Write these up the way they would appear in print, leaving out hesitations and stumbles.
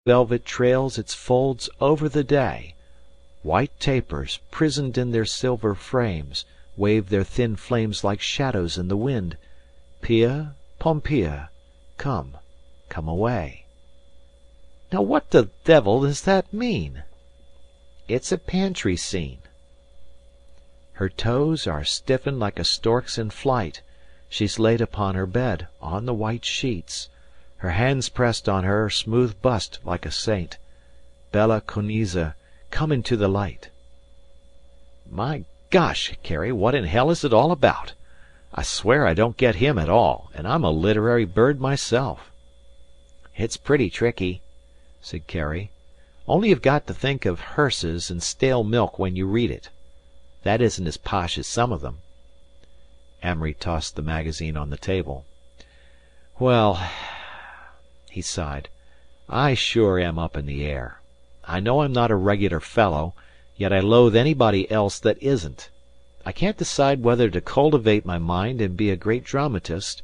velvet trails its folds over the day. White tapers, prisoned in their silver frames, wave their thin flames like shadows in the wind. Pia, Pompeia, come, come away. Now what the devil does that mean? It's a pantry scene. Her toes are stiffened like a stork's in flight. She's laid upon her bed, on the white sheets, her hands pressed on her smooth bust like a saint. Bella Conesa, come into the light. My gosh, Carrie, what in hell is it all about? I swear I don't get him at all, and I'm a literary bird myself. It's pretty tricky, said Carrie. Only you've got to think of hearses and stale milk when you read it. That isn't as posh as some of them. Amory tossed the magazine on the table. Well, he sighed, I sure am up in the air. I know I'm not a regular fellow, yet I loathe anybody else that isn't. I can't decide whether to cultivate my mind and be a great dramatist,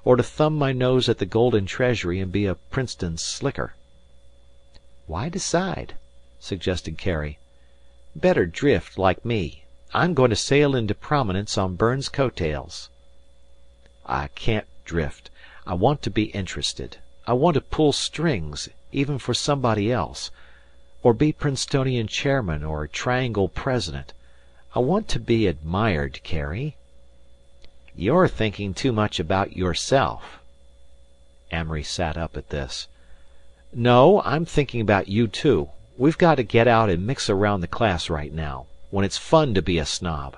or to thumb my nose at the golden treasury and be a Princeton slicker. Why decide? Suggested Carrie. Better drift, like me. I'm going to sail into prominence on Burns' coattails. I can't drift. I want to be interested. I want to pull strings, even for somebody else, or be Princetonian chairman or Triangle president. I want to be admired, Carrie. You're thinking too much about yourself. Amory sat up at this. No, I'm thinking about you too. We've got to get out and mix around the class right now, when it's fun to be a snob.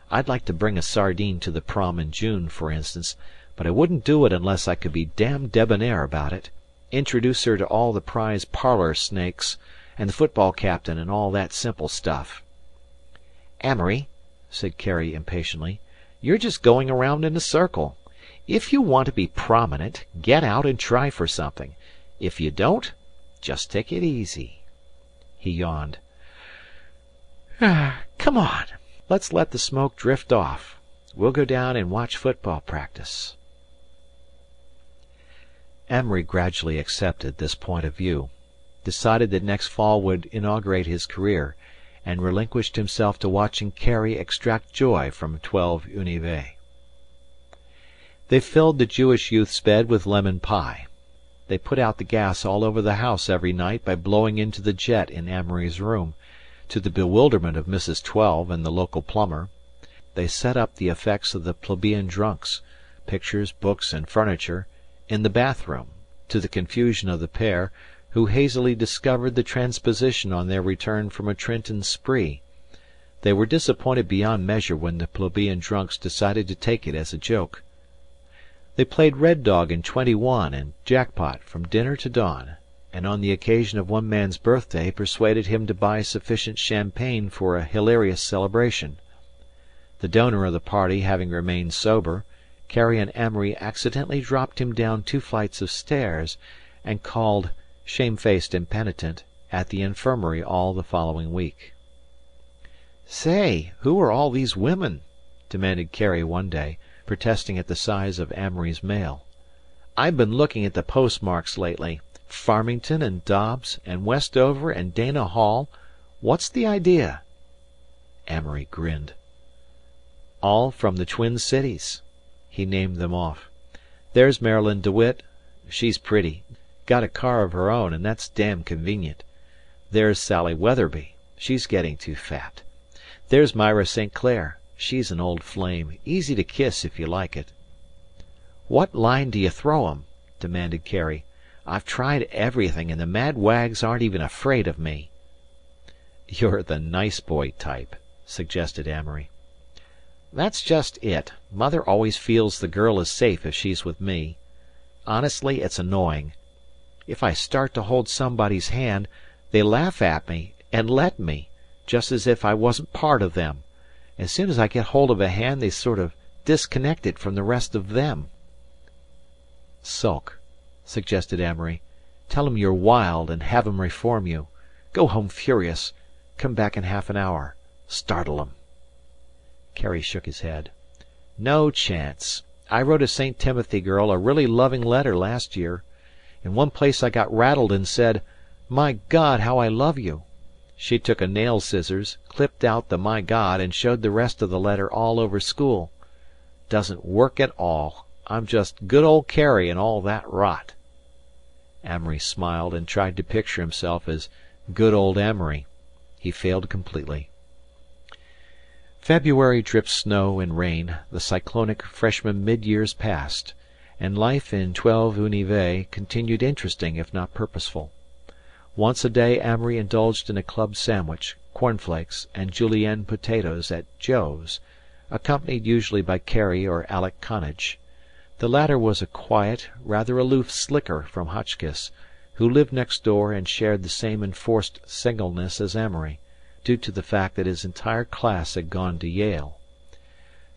I'd like to bring a sardine to the prom in June, for instance, but I wouldn't do it unless I could be damned debonair about it. Introduce her to all the prize parlour snakes, and the football captain, and all that simple stuff. Amory, said Carrie impatiently, you're just going around in a circle. If you want to be prominent, get out and try for something. If you don't, just take it easy. He yawned. Come on, let's let the smoke drift off. We'll go down and watch football practice. Amory gradually accepted this point of view, decided that next fall would inaugurate his career, and relinquished himself to watching Carrie extract joy from 12 Unive. They filled the Jewish youth's bed with lemon pie. They put out the gas all over the house every night by blowing into the jet in Amory's room, to the bewilderment of Mrs. Twelve and the local plumber. They set up the effects of the plebeian drunks, pictures, books, and furniture, in the bathroom, to the confusion of the pair, who hazily discovered the transposition on their return from a Trenton spree. They were disappointed beyond measure when the plebeian drunks decided to take it as a joke. They played Red Dog and 21 and Jackpot from dinner to dawn, and on the occasion of one man's birthday persuaded him to buy sufficient champagne for a hilarious celebration. The donor of the party having remained sober, Carrie and Amory accidentally dropped him down 2 flights of stairs, and called, shamefaced and penitent, at the infirmary all the following week. Say, who are all these women? Demanded Carrie one day, protesting at the size of Amory's mail. I've been looking at the postmarks lately. Farmington and Dobbs and Westover and Dana Hall. What's the idea? Amory grinned. All from the Twin Cities. He named them off. There's Marilyn DeWitt. She's pretty. Got a car of her own, and that's damn convenient. There's Sally Weatherby. She's getting too fat. There's Myra St. Clair. She's an old flame. Easy to kiss if you like it. What line do you throw 'em? Demanded Carrie. I've tried everything, and the mad wags aren't even afraid of me. You're the nice boy type, suggested Amory. That's just it. Mother always feels the girl is safe if she's with me. Honestly, it's annoying. If I start to hold somebody's hand, they laugh at me and let me, just as if I wasn't part of them. As soon as I get hold of a hand, they sort of disconnect it from the rest of them. Sulk, suggested Amory. Tell 'em you're wild and have 'em reform you. Go home furious. Come back in half an hour. Startle 'em. Carrie shook his head. No chance. I wrote a St. Timothy girl a really loving letter last year. In one place I got rattled and said, My God, how I love you!" She took a nail scissors, clipped out the "My God," and showed the rest of the letter all over school. "Doesn't work at all. I'm just good old Carrie and all that rot." Amory smiled and tried to picture himself as good old Amory. He failed completely. February dripped snow and rain, the cyclonic freshman mid-years passed, and life in 12 Univ continued interesting if not purposeful. Once a day Amory indulged in a club sandwich, cornflakes, and julienne potatoes at Joe's, accompanied usually by Carrie or Alec Connage. The latter was a quiet, rather aloof slicker from Hotchkiss, who lived next door and shared the same enforced singleness as Amory, due to the fact that his entire class had gone to Yale.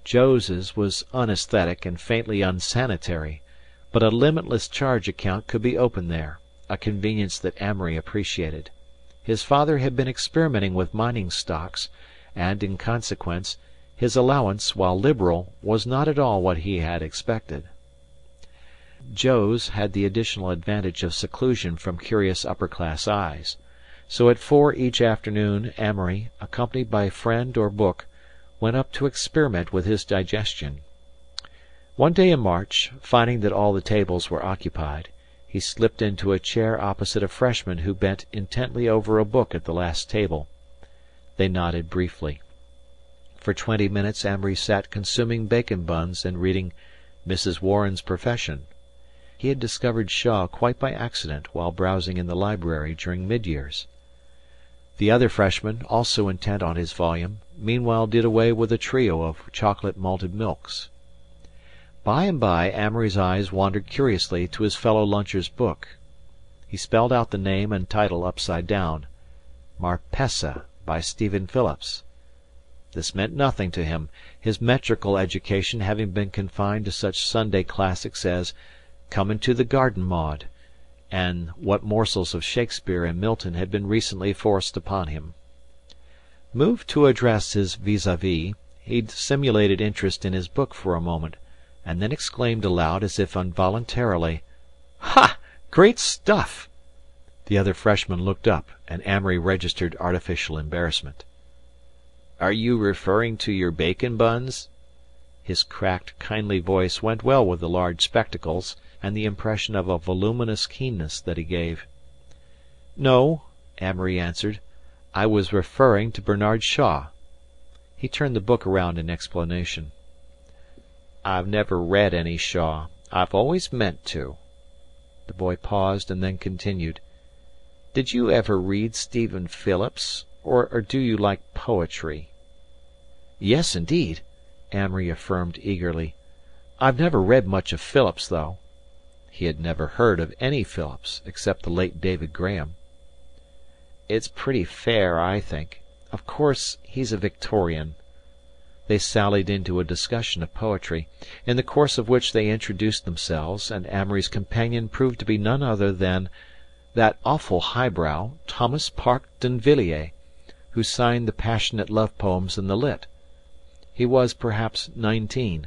Joe's was unaesthetic and faintly unsanitary, but a limitless charge account could be opened there, a convenience that Amory appreciated. His father had been experimenting with mining stocks, and, in consequence, his allowance, while liberal, was not at all what he had expected. Joe's had the additional advantage of seclusion from curious upper-class eyes. So at 4 each afternoon Amory, accompanied by friend or book, went up to experiment with his digestion. One day in March, finding that all the tables were occupied, he slipped into a chair opposite a freshman who bent intently over a book at the last table. They nodded briefly. For 20 minutes Amory sat consuming bacon buns and reading Mrs. Warren's Profession. He had discovered Shaw quite by accident while browsing in the library during mid-years. The other freshman, also intent on his volume, meanwhile did away with a trio of chocolate malted milks. By and by Amory's eyes wandered curiously to his fellow luncher's book. He spelled out the name and title upside down, Marpessa by Stephen Phillips. This meant nothing to him, his metrical education having been confined to such Sunday classics as Come into the Garden, Maud, and what morsels of Shakespeare and Milton had been recently forced upon him. Moved to address his vis-à-vis, he simulated interest in his book for a moment, and then exclaimed aloud as if involuntarily, "Ha! Great stuff!" The other freshman looked up, and Amory registered artificial embarrassment. "Are you referring to your bacon buns?" His cracked, kindly voice went well with the large spectacles and the impression of a voluminous keenness that he gave. "No," Amory answered. "I was referring to Bernard Shaw." He turned the book around in explanation. "I've never read any Shaw. I've always meant to." The boy paused and then continued. "Did you ever read Stephen Phillips, or do you like poetry?" "Yes, indeed," Amory affirmed eagerly. "I've never read much of Phillips, though." He had never heard of any Phillips except the late David Graham. "It's pretty fair, I think. Of course, he's a Victorian." They sallied into a discussion of poetry, in the course of which they introduced themselves, and Amory's companion proved to be none other than that awful highbrow, Thomas Parke D'Invilliers, who signed the passionate love poems in the Lit. He was perhaps 19,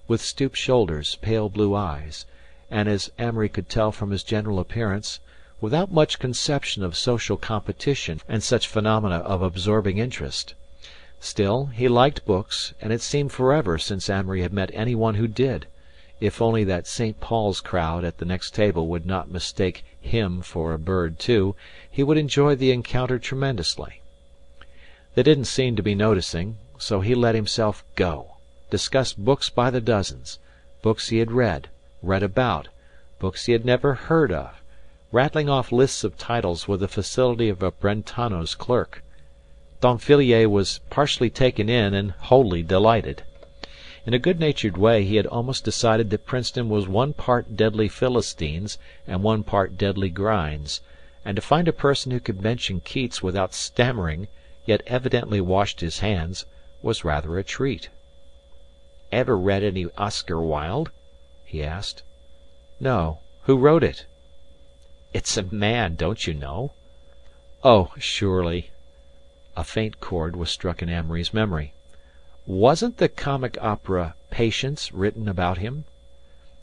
with stooped shoulders, pale blue eyes, and, as Amory could tell from his general appearance, without much conception of social competition and such phenomena of absorbing interest. Still, he liked books, and it seemed forever since Amory had met any one who did, if only that St. Paul's crowd at the next table would not mistake him for a bird too, he would enjoy the encounter tremendously. They didn't seem to be noticing, so he let himself go, discussed books by the dozens, books he had read about, books he had never heard of, rattling off lists of titles with the facility of a Brentano's clerk. D'Invilliers was partially taken in and wholly delighted. In a good-natured way he had almost decided that Princeton was one part deadly Philistines and one part deadly grinds, and to find a person who could mention Keats without stammering, yet evidently washed his hands, was rather a treat. "Ever read any Oscar Wilde?" he asked. "No. Who wrote it?" "It's a man, don't you know?" "Oh, surely." A faint chord was struck in Amory's memory. "Wasn't the comic opera Patience written about him?"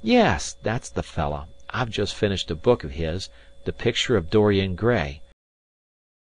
"Yes, that's the fellow. I've just finished a book of his, The Picture of Dorian Gray,